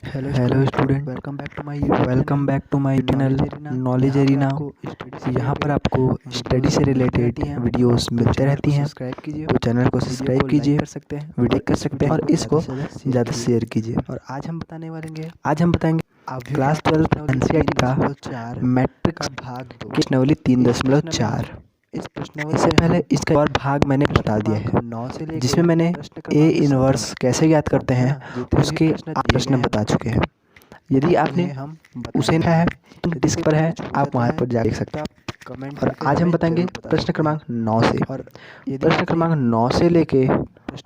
Hello student, welcome back to my channel Knowledge Arena. यहाँ पर आपको स्टडी से रिलेटेड वीडियोस मिलते रहती हैं, तो चैनल को सब्सक्राइब कीजिए, वीडियो कर सकते हैं और इसको ज़्यादा शेयर कीजिए। और आज हम बताएंगे क्लास 12 एनसीईआरटी का मैट्रिक प्रश्नावली 3.4। इससे पहले इसका और भाग मैंने बता दिया है, जिसमें मैंने ए इनवर्स कैसे ज्ञात करते हैं उसके प्रश्न बता चुके हैं। यदि आपने उसे नहीं है तो डिस्क पर है, आप वहाँ पर जा देख सकते हैं। और आज हम बताएंगे प्रश्न क्रमांक 9 से, और प्रश्न क्रमांक 9 से लेके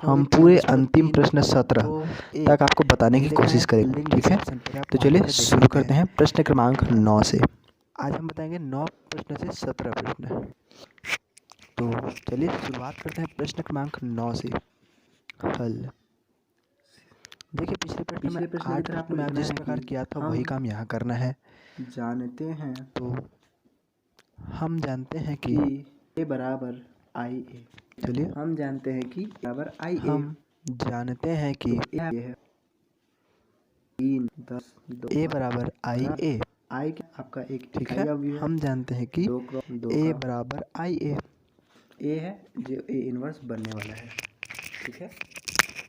हम पूरे अंतिम प्रश्न 17 तक आपको बताने की कोशिश करेंगे, ठीक है। तो चलिए शुरू करते हैं प्रश्न क्रमांक 9 से। आज हम बताएंगे 9 प्रश्न से 17 प्रश्न। तो चलिए शुरुआत करते हैं प्रश्न क्रमांक 9 से। हल देखिए, पिछले प्रश्न में 8 प्रश्न में जिस प्रकार किया था वही काम यहाँ करना है। जानते हैं तो हम जानते हैं कि ए बराबर आई ए। चलिए हम जानते हैं कि बराबर आई ए। हम जानते हैं कि ये है 3 10 2 ए बराबर आई ए, आई के आपका एक ठीक है। हम जानते हैं कि ए बराबर आई ए है जो ए इनवर्स बनने वाला है, ठीक है।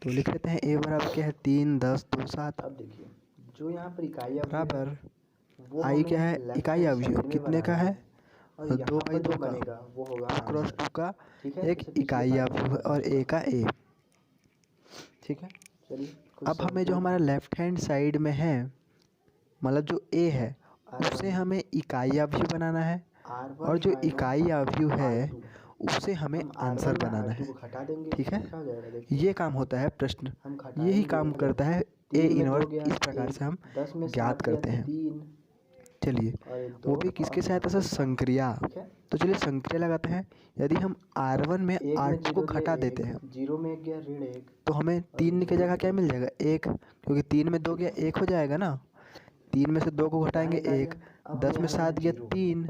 तो लिख लेते हैं ए बराबर क्या है 3 10 2 7। अब देखिए जो यहाँ पर इकाई बराबर आई क्या है, इकाई अवयव कितने का है, और 2 बाई 2 का, बनेगा वो होगा 2 क्रॉस 2 का ठीक है। एक इकाई अवयव और ए का ए, ठीक है। चलिए अब हमें जो हमारा लेफ्ट हैंड साइड में है, मतलब जो ए है, उसे हमें इकाई अवयव बनाना है, और जो इकाई अवयव है उसे हमें आंसर बनाना है, ठीक है। ये काम होता है प्रश्न, यही काम करता है ए इनवर्स। इस प्रकार से हम ज्ञात करते हैं। चलिए वो भी किसके सहायता से, संक्रिया। तो चलिए संक्रिया लगाते हैं। यदि हम R1 में R2 को घटा देते हैं 0 में 1 गया ऋण 1, तो हमें 3 की जगह क्या मिल जाएगा, 1, क्योंकि 3 में 2 गया 1 हो जाएगा ना। 3 में से 2 को घटाएंगे 1, 10 में 7 गया 3,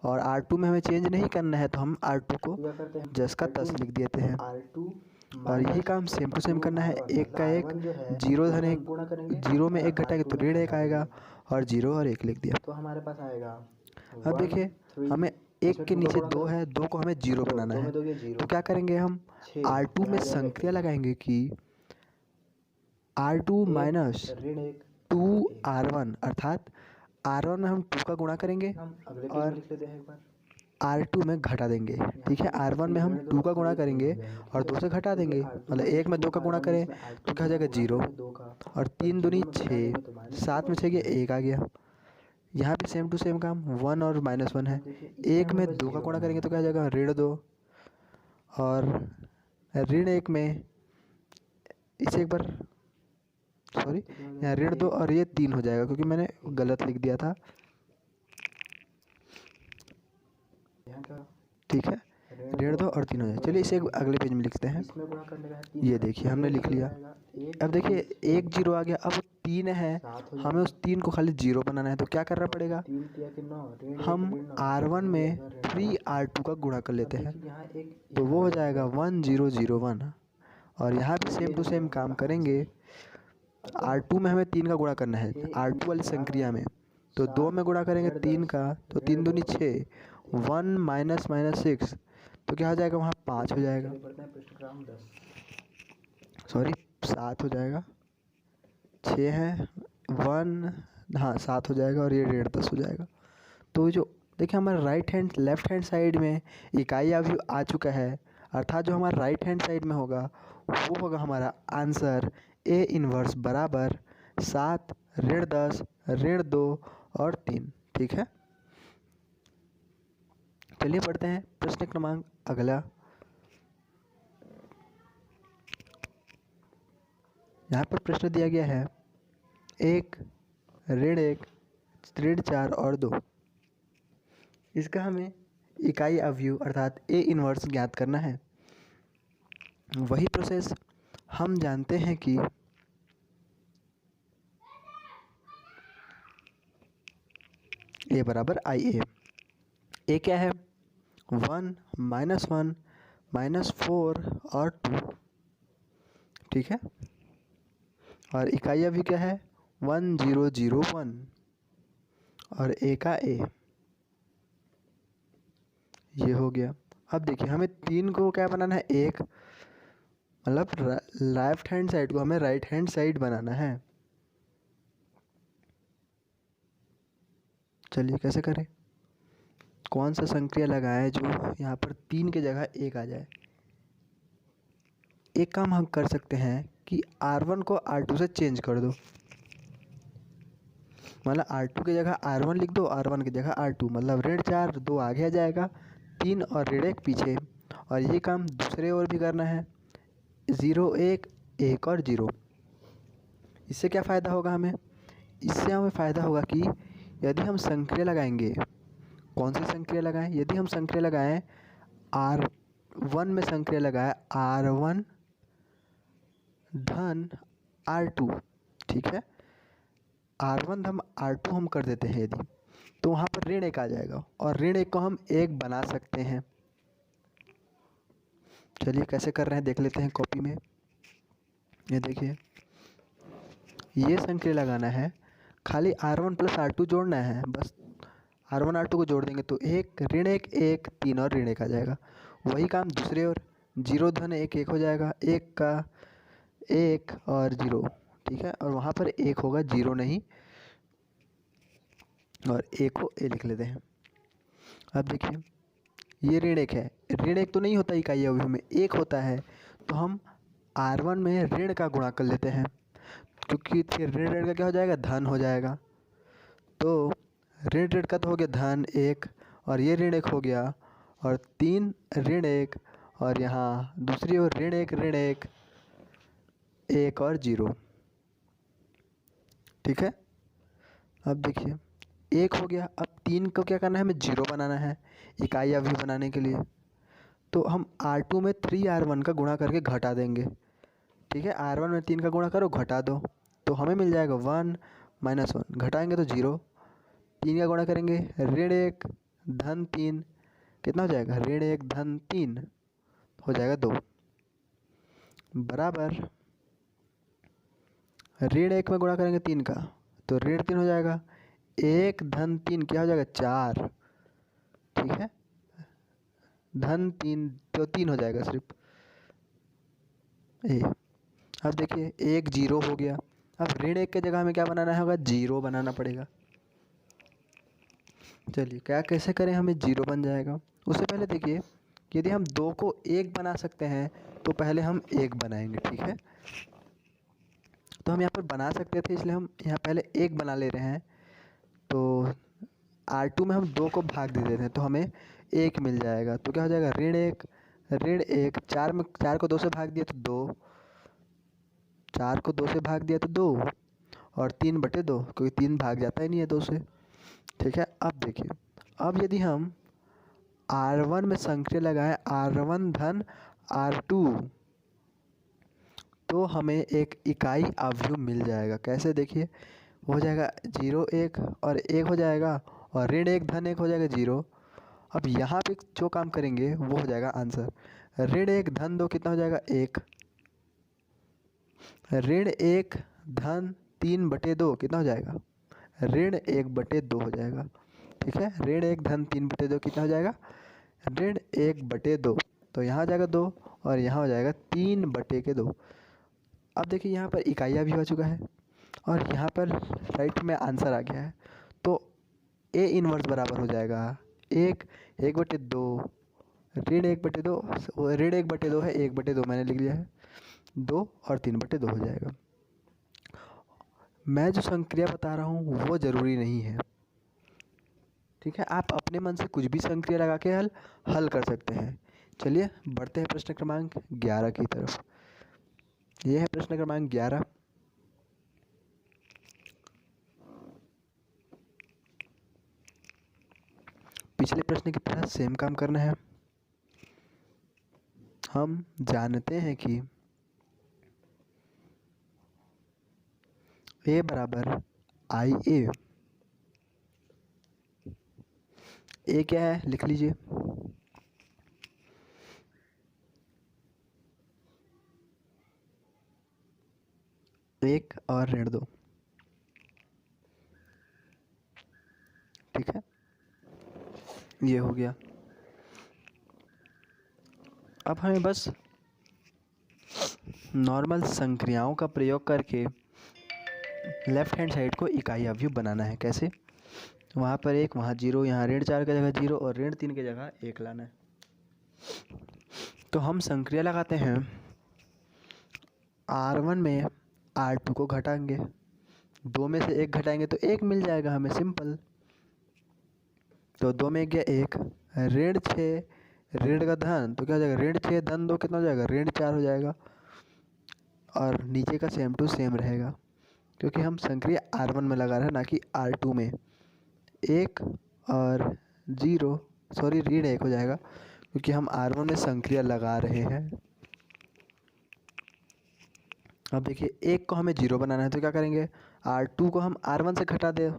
और R2 में हमें चेंज नहीं करना है तो हम R2 को जस का तस लिख देते हैं। और यही काम सेम टू सेम करना है, 1 का 1, 0 धन 1, 0 में 1 घटाएंगे तो ऋण 1 आएगा, और 0 और 1 लिख दिया। तो हमारे पास आएगा। अब देखिए हमें 1 के नीचे 2 है, 2 को हमें 0 बनाना है, तो क्या करेंगे हम R2 में संक्रिया लगाएंगे कि R2 माइनस 2R1, अर्थात R1 में हम 2 का गुणा करेंगे और R2 में घटा देंगे, ठीक है। R1 में हम 2 का गुणा करेंगे और 2 से घटा देंगे, मतलब 1 में 2 का गुणा करें तो क्या हो जाएगा 0, और 3 दूनी 6, 7 में 6 गया 1 आ गया। यहाँ भी सेम टू सेम काम, 1 और -1 है। 1 में 2 का गुणा करेंगे तो क्या हो जाएगा ऋण 2, और ऋण 1 में इसे एक बार सॉरी यहाँ ऋण 2 और ये 3 हो जाएगा, क्योंकि मैंने गलत लिख दिया था, ठीक है। ऋण 2 और 3 हो जाए। चलिए इसे अगले पेज में लिखते हैं। ये देखिए हमने लिख लिया। अब देखिए 1 0 आ गया, अब 3 है, हमें उस 3 को खाली 0 बनाना है, तो क्या करना पड़ेगा, हम R1 में 3R2 का गुणा कर लेते हैं, तो वो हो जाएगा 1 0 0 1। और यहाँ भी सेम टू सेम काम करेंगे। R2 में हमें 3 का गुणा करना है, R2 वाली संक्रिया में, तो 2 में गुणा करेंगे 3 का, तो 3 दूनी 6, 1 माइनस 6, तो क्या हो जाएगा वहाँ 5 हो जाएगा, सॉरी 7 हो जाएगा, 6 है 1, हाँ 7 हो जाएगा, और ये ऋण 10 हो जाएगा। तो जो देखिए हमारा लेफ्ट हैंड साइड में इकाई अवयव आ चुका है, अर्थात जो हमारा राइट हैंड साइड में होगा वो होगा हमारा आंसर ए इनवर्स बराबर 7 ऋण 10 ऋण 2 और 3, ठीक है। चलिए पढ़ते हैं प्रश्न क्रमांक अगला। यहाँ पर प्रश्न दिया गया है 1 ऋण 1 ऋण 4 और 2। इसका हमें इकाई अवयव अर्थात ए इनवर्स ज्ञात करना है। वही प्रोसेस हम जानते हैं कि ए बराबर आई ए। ए क्या है 1 -1 -4 और 2, ठीक है। और इकाई अवयव क्या है 1001 और ए का ए, ये हो गया। अब देखिए हमें 3 को क्या बनाना है, एक मतलब लेफ्ट हैंड साइड को हमें राइट हैंड साइड बनाना है। चलिए कैसे करें, कौन सा संक्रिया लगाएं जो यहाँ पर 3 की जगह 1 आ जाए। एक काम हम कर सकते हैं कि R1 को R2 से चेंज कर दो, मतलब R2 की जगह R1 लिख दो, R1 की जगह R2, मतलब ऋण 4 2 आगे आ जाएगा, 3 और ऋण 1 पीछे। और ये काम दूसरे ओर भी करना है, 0 1 1 और 0। इससे क्या फ़ायदा होगा हमें, इससे हमें फ़ायदा होगा कि यदि हम संक्रिया लगाएंगे, कौन सी संक्रिया लगाएं, यदि हम संक्रिया लगाएं R1 में संक्रिया लगाएं R1 धन R2, ठीक है, R1 धन R2 हम कर देते हैं यदि, तो वहाँ पर ऋण 1 आ जाएगा और ऋण 1 को हम 1 बना सकते हैं। चलिए कैसे कर रहे हैं देख लेते हैं कॉपी में। ये देखिए ये संक्रिया लगाना है, खाली R1 प्लस R2 जोड़ना है, बस R1 R2 को जोड़ देंगे तो 1 ऋण 1 1 3 और ऋण 1 आ जाएगा। वही काम दूसरे ओर, 0 धन 1 1 हो जाएगा, 1 का 1 और 0, ठीक है, और वहाँ पर 1 होगा, 0 नहीं, और 1 को ए लिख लेते हैं। अब देखिए ये ऋण 1 है, ऋण 1 तो नहीं होता इकाई अवयव में, 1 होता है, तो हम R1 में ऋण का गुणा कर लेते हैं, क्योंकि फिर ऋण ऋण का क्या हो जाएगा, धन हो जाएगा। तो ऋण ऋण का तो हो गया धन 1, और ये ऋण 1 हो गया, और 3 ऋण 1, और यहाँ दूसरी ओर ऋण 1 1 और 0, ठीक है। अब देखिए 1 हो गया, अब 3 को क्या करना है, हमें 0 बनाना है इकाई अवयव बनाने के लिए। तो हम R2 में 3R1 का गुणा करके घटा देंगे, ठीक है, R1 में 3 का गुणा करो घटा दो, तो हमें मिल जाएगा 1 -1, घटाएंगे तो 0, 3 का गुणा करेंगे ऋण 1 धन 3, कितना हो जाएगा, ऋण 1 धन 3 हो जाएगा 2, बराबर ऋण 1 में गुणा करेंगे 3 का तो ऋण 3 हो जाएगा, 1 धन 3 क्या हो जाएगा 4, ठीक है, धन 3 तो 3 हो जाएगा सिर्फ ए। अब देखिए 1 0 हो गया, अब ऋण 1 की जगह हमें क्या बनाना होगा, 0 बनाना पड़ेगा। चलिए क्या कैसे करें, हमें 0 बन जाएगा। उससे पहले देखिए यदि हम 2 को 1 बना सकते हैं तो पहले हम 1 बनाएंगे, ठीक है, तो हम यहाँ पर बना सकते थे इसलिए हम यहाँ पहले 1 बना ले रहे हैं। तो R2 में हम 2 को भाग दे देते हैं तो हमें 1 मिल जाएगा, तो क्या हो जाएगा ऋण 1 4 में 4 को 2 से भाग दिया तो 2, 4 को 2 से भाग दिया तो 2, और 3/2, क्योंकि 3 भाग जाता ही नहीं है 2 से, ठीक है। अब देखिए अब यदि हम R1 में संक्रिया लगाएं R1 धन R2, तो हमें एक इकाई अवयव मिल जाएगा। कैसे देखिए, हो जाएगा 0 1 और 1 हो जाएगा, और ऋण 1 धन 1 हो जाएगा 0। अब यहाँ पे जो काम करेंगे वो हो जाएगा आंसर, ऋण 1 धन 2 कितना हो जाएगा 1, ऋण 1 धन 3/2 कितना हो जाएगा, ऋण 1/2 हो जाएगा, ठीक है, ऋण 1 धन 3/2 कितना हो जाएगा, ऋण 1/2, तो यहाँ हो जाएगा 2 और यहाँ हो जाएगा 3/2। अब देखिए यहाँ पर इकाइयाँ भी हो चुका है और यहाँ पर राइट में आंसर आ गया है, तो ए इनवर्स बराबर हो जाएगा 1/2, ऋण 1/2, ऋण 1/2 है, 1/2 मैंने लिख लिया है, 2 और 3/2 हो जाएगा। मैं जो संक्रिया बता रहा हूँ वो ज़रूरी नहीं है, ठीक है, आप अपने मन से कुछ भी संक्रिया लगा के हल कर सकते हैं। चलिए बढ़ते हैं प्रश्न क्रमांक 11 की तरफ। यह है प्रश्न क्रमांक 11। पिछले प्रश्न की तरह सेम काम करना है। हम जानते हैं कि A बराबर IA। ए क्या है लिख लीजिए, एक और ऋण 2, ये हो गया। अब हमें बस नॉर्मल संक्रियाओं का प्रयोग करके लेफ्ट हैंड साइड को इकाई अवयव बनाना है। कैसे? वहाँ पर एक, वहाँ जीरो, यहाँ ऋण 4 की जगह जीरो और ऋण 3 की जगह 1 लाना है। तो हम संक्रिया लगाते हैं। R1 में R2 को घटाएंगे, 2 में से 1 घटाएंगे तो 1 मिल जाएगा हमें, सिंपल। तो 2 में 1 गया 1, ऋण 6 ऋण का धन तो क्या हो जाएगा, ऋण 6 धन 2 कितना हो जाएगा, ऋण 4 हो जाएगा। और नीचे का सेम टू सेम रहेगा, क्योंकि हम संक्रिया R1 में लगा रहे हैं ना कि R2 में। 1 और 0, सॉरी ऋण 1 हो जाएगा, क्योंकि हम R1 में संक्रिया लगा रहे हैं। अब देखिए 1 को हमें 0 बनाना है तो क्या करेंगे, R2 को हम R1 से घटा दे,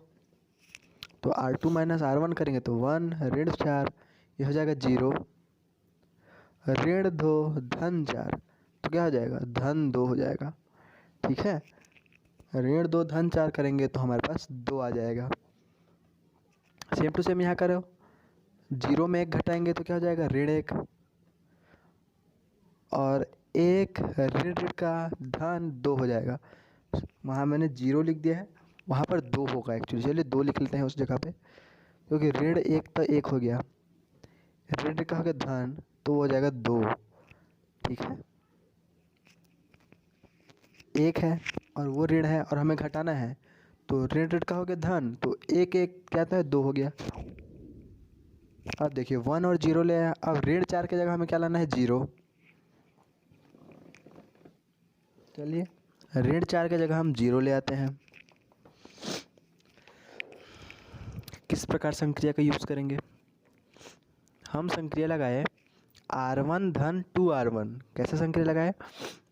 तो R2 माइनस R1 करेंगे तो 1, ऋण 4, ये हो जाएगा 0, ऋण 2 धन 4 तो क्या हो जाएगा, धन 2 हो जाएगा। ठीक है, ऋण 2 धन 4 करेंगे तो हमारे पास 2 आ जाएगा। सेम टू सेम यहाँ करो, 0 में 1 घटाएंगे तो क्या हो जाएगा, ऋण 1, और 1 ऋण का धन 2 हो जाएगा। वहाँ मैंने 0 लिख दिया है, वहाँ पर 2 होगा एक्चुअली। चलिए 2 लिख लेते हैं उस जगह पे, क्योंकि ऋण 1 तो 1 हो गया, ऋण का हो गया धन तो हो जाएगा 2। ठीक है, 1 है और वो ऋण है और हमें घटाना है, तो ऋण का हो गया धन, तो 1 1 क्या था, 2 हो गया। अब देखिए 1 और 0 ले आया, अब ऋण 4 की जगह हमें क्या लाना है, 0। चलिए ऋण 4 की जगह हम 0 ले आते हैं। किस प्रकार संक्रिया का यूज़ करेंगे, हम संक्रिया लगाए R1 धन 2R1। कैसे संक्रिया लगाए,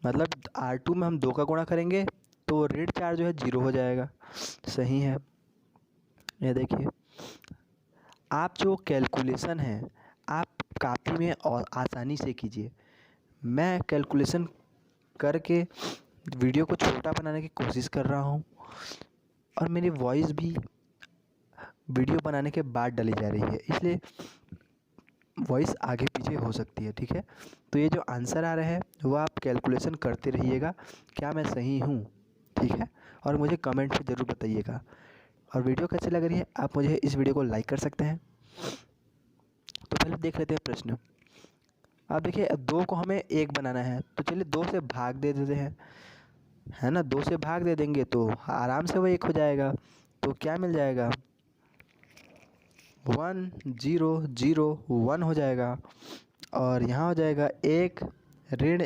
मतलब R2 में हम 2 का गुणा करेंगे तो ऋण 4 जो है 0 हो जाएगा। सही है। ये देखिए, आप जो कैलकुलेशन है आप कापी में और आसानी से कीजिए। मैं कैलकुलेशन करके वीडियो को छोटा बनाने की कोशिश कर रहा हूँ, और मेरी वॉइस भी वीडियो बनाने के बाद डाली जा रही है, इसलिए वॉइस आगे पीछे हो सकती है। ठीक है, तो ये जो आंसर आ रहा है वो आप कैलकुलेशन करते रहिएगा, क्या मैं सही हूँ। ठीक है, और मुझे कमेंट में ज़रूर बताइएगा। और वीडियो कैसी लग रही है आप मुझे इस वीडियो को लाइक कर सकते हैं। तो पहले देख लेते हैं प्रश्न। अब देखिए 2 को हमें 1 बनाना है, तो चलिए 2 से भाग दे देते हैं, है ना। 2 से भाग दे देंगे तो आराम से वो 1 हो जाएगा। तो क्या मिल जाएगा, 1 0 0 1 हो जाएगा। और यहाँ हो जाएगा 1 ऋण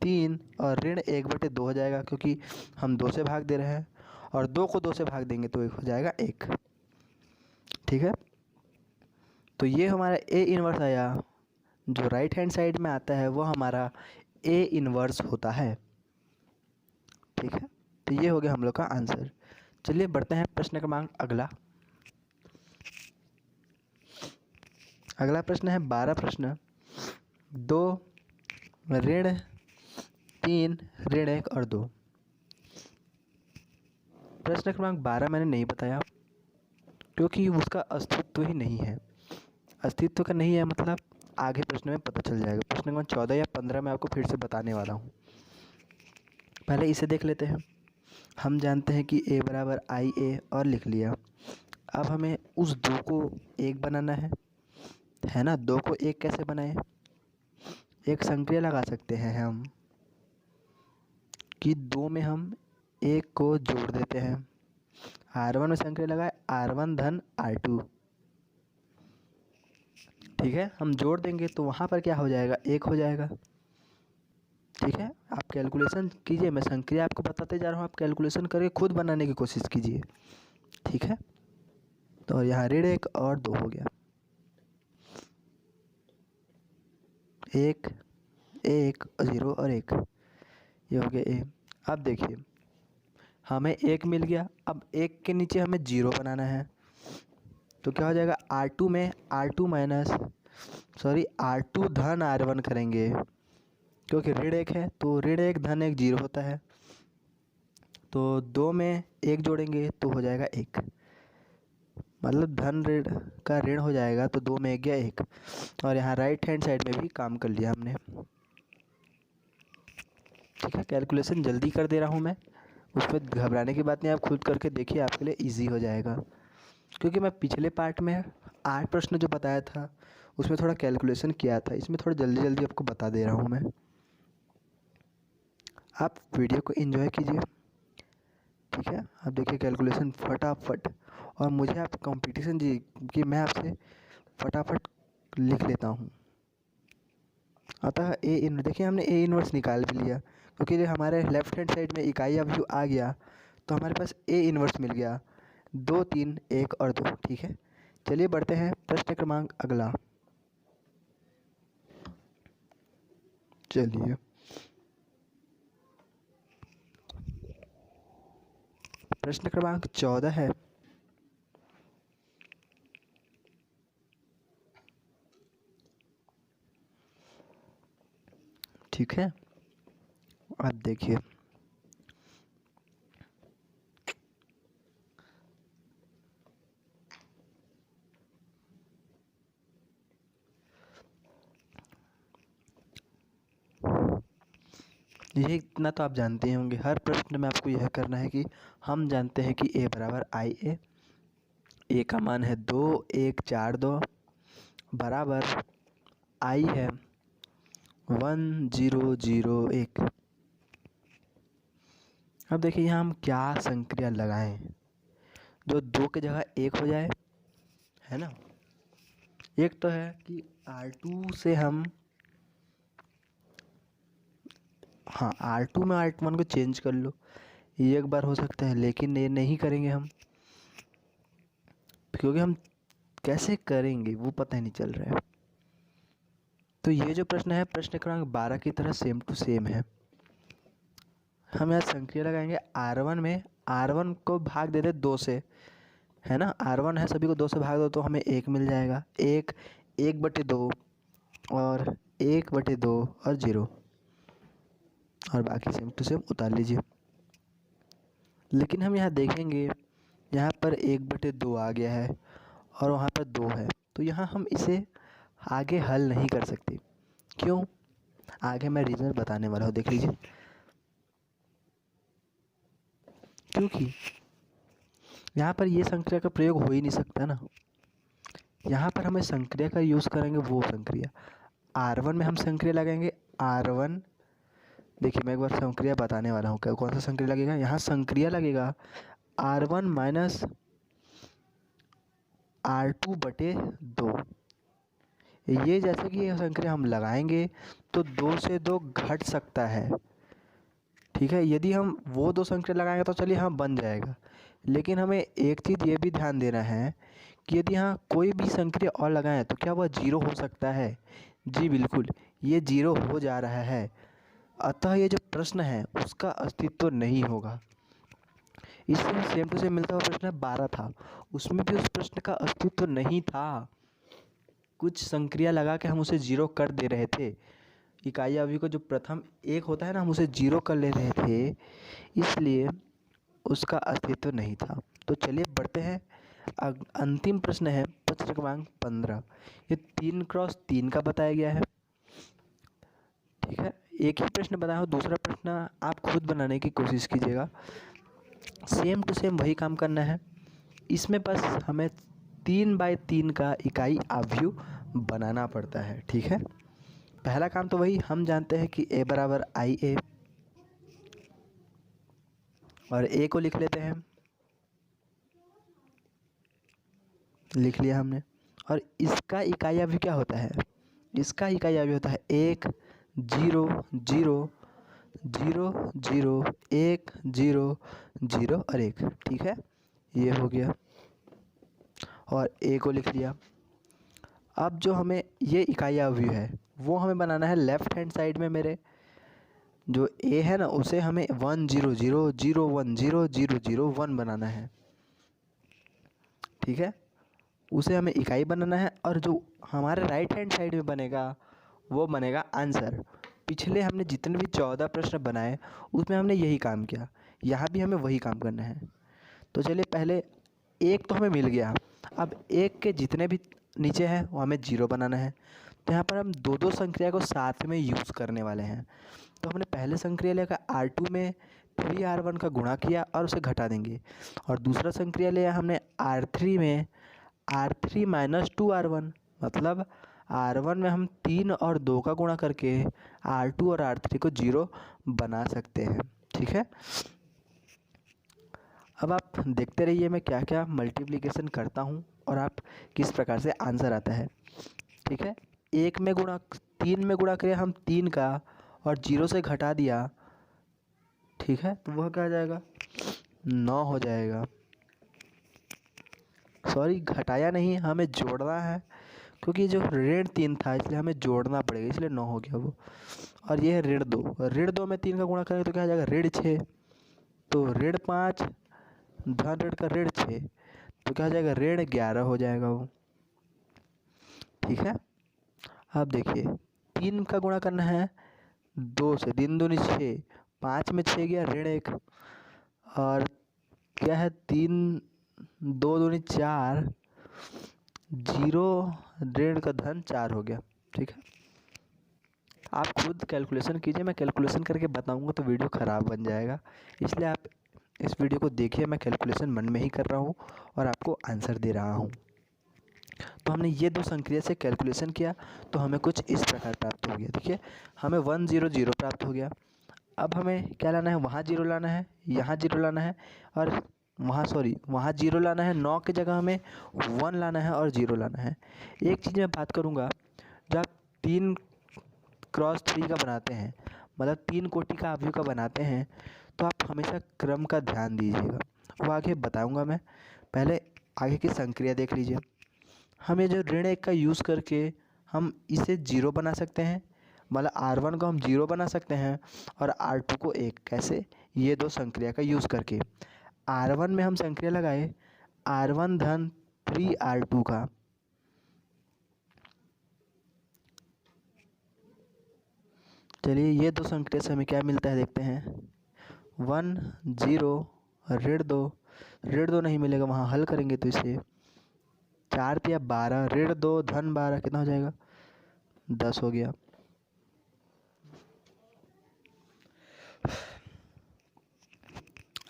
3 और ऋण 1/2 हो जाएगा, क्योंकि हम 2 से भाग दे रहे हैं, और 2 को 2 से भाग देंगे तो 1 हो जाएगा 1। ठीक है, तो ये हमारा ए इन्वर्स आया। जो राइट हैंड साइड में आता है वो हमारा ए इन्वर्स होता है। ठीक है, तो ये हो गया हम लोग का आंसर। चलिए बढ़ते हैं प्रश्न क्रमांक अगला। अगला प्रश्न है 12 प्रश्न, 2 ऋण 3 ऋण 1 और 2। प्रश्न क्रमांक 12 मैंने नहीं बताया, क्योंकि उसका अस्तित्व ही नहीं है। अस्तित्व का नहीं है मतलब आगे प्रश्न में पता चल जाएगा। प्रश्न क्रमांक 14 या 15 में आपको फिर से बताने वाला हूँ। पहले इसे देख लेते हैं। हम जानते हैं कि a बराबर आई ए और लिख लिया। अब हमें उस 2 को 1 बनाना है ना। 2 को 1 कैसे बनाएं, एक संक्रिया लगा सकते हैं हम कि 2 में हम 1 को जोड़ देते हैं। R1 में संक्रिया लगाए R1 धन R2। ठीक है, हम जोड़ देंगे तो वहाँ पर क्या हो जाएगा, 1 हो जाएगा। ठीक है, आप कैलकुलेशन कीजिए, मैं संक्रिया आपको बताते जा रहा हूँ, आप कैलकुलेशन करके खुद बनाने की कोशिश कीजिए। ठीक है, तो यहाँ ऋण 1 और 2 हो गया, 1 1 0 और 1, ये हो गया ए। अब देखिए हमें 1 मिल गया, अब 1 के नीचे हमें 0 बनाना है, तो क्या हो जाएगा, R2 में R2 धन R1 करेंगे, क्योंकि ऋण 1 है तो ऋण 1 धन 1 0 होता है। तो 2 में 1 जोड़ेंगे तो हो जाएगा 1, मतलब धन ऋण का ऋण हो जाएगा तो 2 में गया 1, और यहाँ राइट हैंड साइड में भी काम कर लिया हमने। ठीक है, कैलकुलेशन जल्दी कर दे रहा हूँ मैं, उसमें घबराने की बात नहीं, आप खुद करके देखिए, आपके लिए इजी हो जाएगा। क्योंकि मैं पिछले पार्ट में 8 प्रश्न जो बताया था उसमें थोड़ा कैलकुलेशन किया था, इसमें थोड़ा जल्दी जल्दी आपको बता दे रहा हूँ मैं। आप वीडियो को एंजॉय कीजिए। ठीक है, आप देखिए कैलकुलेशन फटाफट, और मुझे आप कंपटीशन जी कि मैं आपसे फटाफट लिख लेता हूँ। अतः देखिए हमने ए इन्वर्स निकाल भी लिया, क्योंकि जो हमारे लेफ्ट हैंड साइड में इकाई अवयव आ गया तो हमारे पास ए इन्वर्स मिल गया, 2 3 1 और 2। ठीक है, चलिए बढ़ते हैं प्रश्न क्रमांक अगला। चलिए प्रश्न क्रमांक 14 है। ठीक है, आप देखिए ये इतना तो आप जानते ही होंगे, हर प्रश्न में आपको यह करना है कि हम जानते हैं कि a बराबर आई ए का मान है 2 1 4 2 बराबर आई है 1 0 0 1। अब देखिए यहाँ हम क्या संक्रिया लगाएं जो 2 की जगह 1 हो जाए, है ना। एक तो है कि R2 से हम, हाँ R2 में R1 को चेंज कर लो, ये एक बार हो सकता है, लेकिन ये नहीं करेंगे हम, क्योंकि हम कैसे करेंगे वो पता ही नहीं चल रहा है। तो ये जो प्रश्न है प्रश्न क्रमांक 12 की तरह सेम टू सेम है। हम यहाँ संक्रिया लगाएंगे R1 में, R1 को भाग दे दे 2 से, है ना, R1 है सभी को 2 से भाग दो तो हमें 1 मिल जाएगा, 1 1/2 और 1/2 और 0, और बाकी सेम टू सेम उतार लीजिए। लेकिन हम यहाँ देखेंगे यहाँ पर 1/2 आ गया है और वहाँ पर 2 है, तो यहाँ हम इसे आगे हल नहीं कर सकते। क्यों? आगे मैं रीज़न बताने वाला हूँ, देख लीजिए। क्योंकि यहाँ पर ये संक्रिया का प्रयोग हो ही नहीं सकता ना, यहाँ पर हमें संक्रिया का यूज़ करेंगे वो संक्रिया R1 में हम संक्रिया लगाएंगे R1। देखिए मैं एक बार संक्रिया बताने वाला हूँ, क्या कौन सा संक्रिया लगेगा। यहाँ संक्रिया लगेगा R1 माइनस R2/2। ये जैसे कि ये संक्रिया हम लगाएंगे तो 2 से 2 घट सकता है। ठीक है, यदि हम वो 2 संक्रिया लगाएंगे तो चलिए हाँ बन जाएगा, लेकिन हमें एक चीज़ ये भी ध्यान देना है कि यदि यहाँ कोई भी संक्रिया और लगाएं तो क्या वह 0 हो सकता है। जी बिल्कुल, ये 0 हो जा रहा है, अतः ये जो प्रश्न है उसका अस्तित्व नहीं होगा। इससे सेम टू सेम मिलता हुआ प्रश्न 12 था, उसमें भी उस प्रश्न का अस्तित्व नहीं था। कुछ संक्रिया लगा के हम उसे 0 कर दे रहे थे, इकाई अवयव को जो प्रथम 1 होता है ना, हम उसे 0 कर ले रहे थे, इसलिए उसका अस्तित्व नहीं था। तो चलिए बढ़ते हैं, अंतिम प्रश्न है प्रश्न क्रमांक 15। ये 3x3 का बताया गया है। ठीक है, एक ही प्रश्न बनाया हो, दूसरा प्रश्न आप खुद बनाने की कोशिश कीजिएगा, सेम टू सेम वही काम करना है। इसमें बस हमें 3/3 का इकाई अवयव बनाना पड़ता है। ठीक है, पहला काम तो वही, हम जानते हैं कि a बराबर आई ए, और a को लिख लेते हैं, लिख लिया हमने। और इसका इकाई अवयव क्या होता है, इसका इकाई अवयव होता है 1 0 0 0 0 1 0 0 और 1। ठीक है, ये हो गया, और a को लिख लिया। अब जो हमें ये इकाई अवयव है वो हमें बनाना है लेफ्ट हैंड साइड में, मेरे जो a है ना उसे हमें 1 0 0 0 1 0 0 0 1 बनाना है। ठीक है, उसे हमें इकाई बनाना है, और जो हमारे राइट हैंड साइड में बनेगा वो बनेगा आंसर। पिछले हमने जितने भी 14 प्रश्न बनाए उसमें हमने यही काम किया, यहाँ भी हमें वही काम करना है। तो चलिए पहले एक तो हमें मिल गया। अब एक के जितने भी नीचे हैं वो हमें जीरो बनाना है। तो यहाँ पर हम दो दो संक्रिया को साथ में यूज़ करने वाले हैं। तो हमने पहले संक्रिया लिया R2 में 3R1 का गुणा किया और उसे घटा देंगे, और दूसरा संक्रिया लिया हमने R3 में R3 माइनस 2R1, मतलब R1 में हम 3 और 2 का गुणा करके R2 और R3 को जीरो बना सकते हैं। ठीक है, अब आप देखते रहिए मैं क्या क्या मल्टीप्लिकेशन करता हूँ और आप किस प्रकार से आंसर आता है। ठीक है, 1 में गुणा 3 में गुणा करें हम 3 का और जीरो से घटा दिया। ठीक है, तो वह क्या आ जाएगा, 9 हो जाएगा। सॉरी, घटाया नहीं, हमें जोड़ना है, क्योंकि जो ऋण 3 था इसलिए हमें जोड़ना पड़ेगा, इसलिए 9 हो गया वो। और ये है ऋण 2, ऋण 2 में 3 का गुणा करेंगे तो क्या आ जाएगा, ऋण 6। तो ऋण 5 धन ऋण का ऋण 6, तो क्या हो जाएगा, ऋण 11 हो जाएगा वो। ठीक है, अब देखिए 3 का गुणा करना है 2 से, 3 दूनी 6, 5 में 6 गया, ऋण 1, और क्या है 3 2 दूनी 4, जीरो, ऋण का धन 4 हो गया। ठीक है, आप खुद कैलकुलेशन कीजिए, मैं कैलकुलेशन करके बताऊंगा तो वीडियो ख़राब बन जाएगा, इसलिए आप इस वीडियो को देखिए, मैं कैलकुलेशन मन में ही कर रहा हूँ और आपको आंसर दे रहा हूँ। तो हमने ये दो संक्रिया से कैलकुलेशन किया तो हमें कुछ इस प्रकार प्राप्त हो गया। देखिए हमें 100 प्राप्त हो गया। अब हमें क्या लाना है, वहाँ जीरो लाना है, यहाँ जीरो लाना है, और वहाँ जीरो लाना है, 9 की जगह हमें 1 लाना है और जीरो लाना है। एक चीज़ मैं बात करूँगा, जब आप 3x3 का बनाते हैं, मतलब 3 कोटि का अवयव का बनाते हैं, तो आप हमेशा क्रम का ध्यान दीजिएगा, वो आगे बताऊँगा मैं। पहले आगे की संक्रिया देख लीजिए। हम ये जो ऋण 1 का यूज़ करके हम इसे जीरो बना सकते हैं, मतलब R1 को हम जीरो बना सकते हैं और R2 को 1। कैसे, ये दो संक्रिया का यूज़ करके। R1 में हम संक्रिया लगाए R1 धन 3R2 का, चलिए ये दो संक्रिया से हमें क्या मिलता है देखते हैं। 1 0 ऋण 2 नहीं मिलेगा, वहाँ हल करेंगे तो इसे 4 या 12, ऋण 2 धन 12 कितना हो जाएगा, 10 हो गया।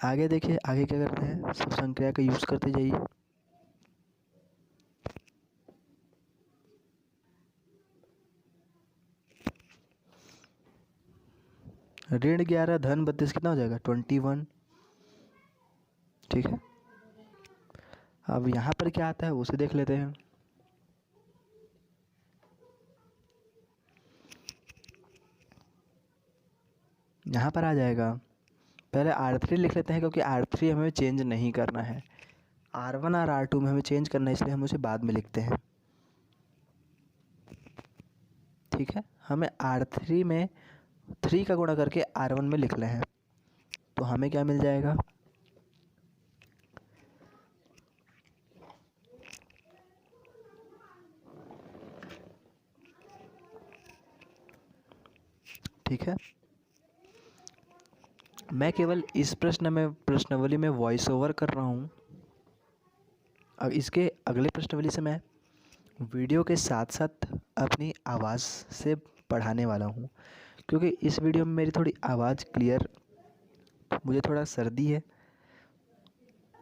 आगे देखिए, आगे क्या करते हैं, सब संक्रिया का यूज़ करते जाइए। ऋण 11 धन 32 कितना हो जाएगा, 21। ठीक है, अब यहाँ पर क्या आता है उसे देख लेते हैं। यहाँ पर आ जाएगा, पहले R3 लिख लेते हैं, क्योंकि R3 हमें चेंज नहीं करना है, R1 और R2 में हमें चेंज करना है, इसलिए हम उसे बाद में लिखते हैं। ठीक है, हमें R3 में 3 का गुणा करके R1 में लिखना है, तो हमें क्या मिल जाएगा, ठीक है। मैं केवल इस प्रश्नावली में वॉइस ओवर कर रहा हूँ। अब इसके अगले प्रश्नावली से मैं वीडियो के साथ साथ अपनी आवाज़ से पढ़ाने वाला हूँ, क्योंकि इस वीडियो में मेरी थोड़ी आवाज़ क्लियर, मुझे थोड़ा सर्दी है।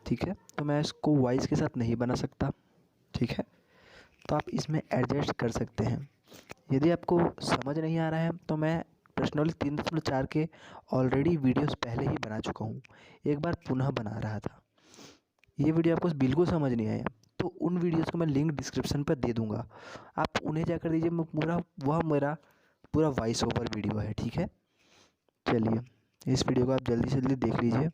ठीक है, तो मैं इसको वॉइस के साथ नहीं बना सकता। ठीक है, तो आप इसमें एडजस्ट कर सकते हैं। यदि आपको समझ नहीं आ रहा है तो मैं प्रश्नावली 3.4 के ऑलरेडी वीडियोस पहले ही बना चुका हूँ, एक बार पुनः बना रहा था। ये वीडियो आपको बिल्कुल समझ नहीं आया तो उन वीडियोस को मैं लिंक डिस्क्रिप्शन पर दे दूँगा, आप उन्हें जाकर दीजिए। मैं वह मेरा पूरा वॉइस ओवर वीडियो है। ठीक है, चलिए इस वीडियो को आप जल्दी से जल्दी देख लीजिए।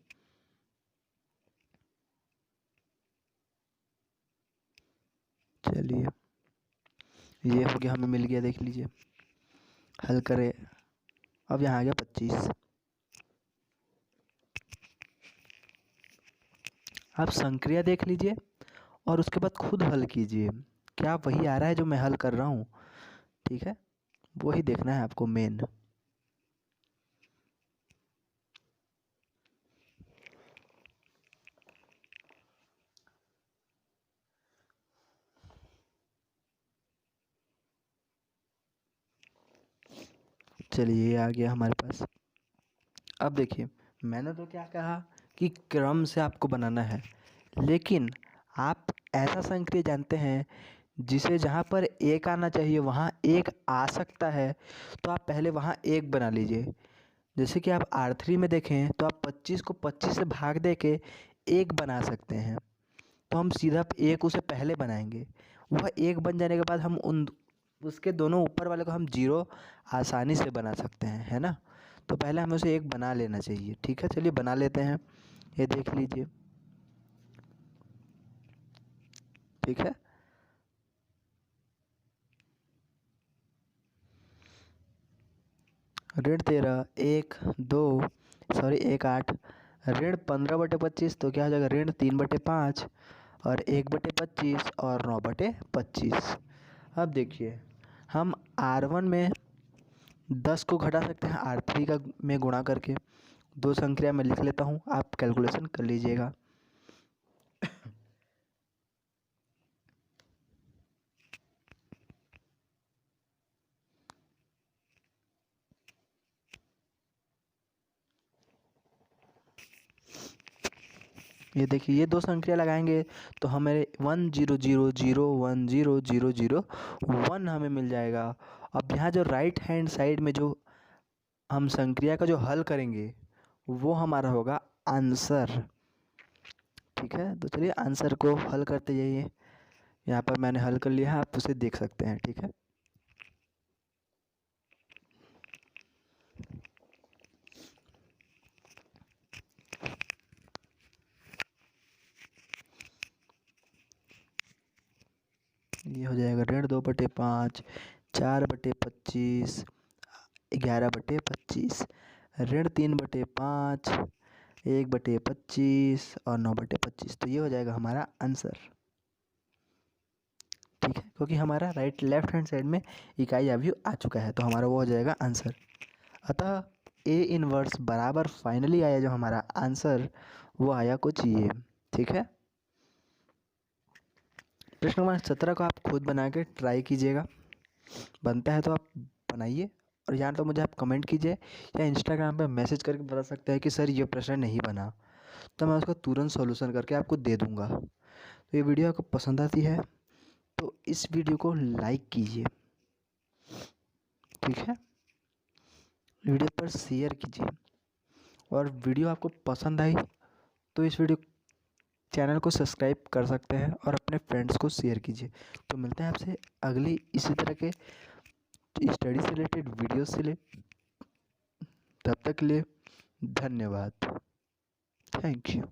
चलिए ये हो गया, हमें मिल गया, देख लीजिए, हल करें। अब यहाँ आ गया 25। आप संक्रिया देख लीजिए और उसके बाद खुद हल कीजिए, क्या वही आ रहा है जो मैं हल कर रहा हूँ। ठीक है, वही देखना है आपको मेन। चलिए आ गया हमारे पास। अब देखिए मैंने तो क्या कहा कि क्रम से आपको बनाना है, लेकिन आप ऐसा संक्रिय जानते हैं जिसे जहाँ पर एक आना चाहिए वहाँ एक आ सकता है, तो आप पहले वहाँ एक बना लीजिए। जैसे कि आप R3 में देखें तो आप 25 को 25 से भाग दे के एक बना सकते हैं, तो हम सीधा एक उसे पहले बनाएंगे। वह एक बन जाने के बाद हम उसके दोनों ऊपर वाले को हम जीरो आसानी से बना सकते हैं, है ना। तो पहले हमें उसे एक बना लेना चाहिए। ठीक है, चलिए बना लेते हैं। ये देख लीजिए, ठीक है। ऋण 13 एक 2 सॉरी 1 8 ऋण 15/25, तो क्या हो जाएगा ऋण 3/5 और 1/25 और 9/25। अब देखिए हम R1 में 10 को घटा सकते हैं R3 का में गुणा करके। दो संख्या मैं लिख लेता हूँ, आप कैलकुलेशन कर लीजिएगा। ये देखिए ये दो संख्या लगाएंगे तो हमें 1 हमें मिल जाएगा। अब यहाँ जो राइट हैंड साइड में जो हम संक्रिया का जो हल करेंगे वो हमारा होगा आंसर। ठीक है, तो चलिए आंसर को हल करते जाइए। यहाँ पर मैंने हल कर लिया है, आप उसे देख सकते हैं। ठीक है, ये हो जाएगा ऋण 2/5 4/25 11/25 ऋण 3/5 1/25 और 9/25। तो ये हो जाएगा हमारा आंसर। ठीक है, क्योंकि हमारा राइट लेफ्ट हैंड साइड में इकाई अवयव आ चुका है, तो हमारा वो हो जाएगा आंसर। अतः ए इनवर्स बराबर फाइनली आया जो हमारा आंसर वो आया कुछ ये। ठीक है, प्रश्न नंबर 17 को आप खुद बना के ट्राई कीजिएगा, बनता है तो आप बनाइए। और यहाँ तो मुझे आप कमेंट कीजिए या इंस्टाग्राम पे मैसेज करके बता सकते हैं कि सर ये प्रश्न नहीं बना, तो मैं उसका तुरंत सॉल्यूशन करके आपको दे दूँगा। तो ये वीडियो आपको पसंद आती है तो इस वीडियो को लाइक कीजिए। ठीक है, वीडियो पर शेयर कीजिए, और वीडियो आपको पसंद आई तो इस वीडियो चैनल को सब्सक्राइब कर सकते हैं और अपने फ्रेंड्स को शेयर कीजिए। तो मिलते हैं आपसे अगली इसी तरह के स्टडी से रिलेटेड वीडियो से ले। तब तक के लिए धन्यवाद, थैंक यू।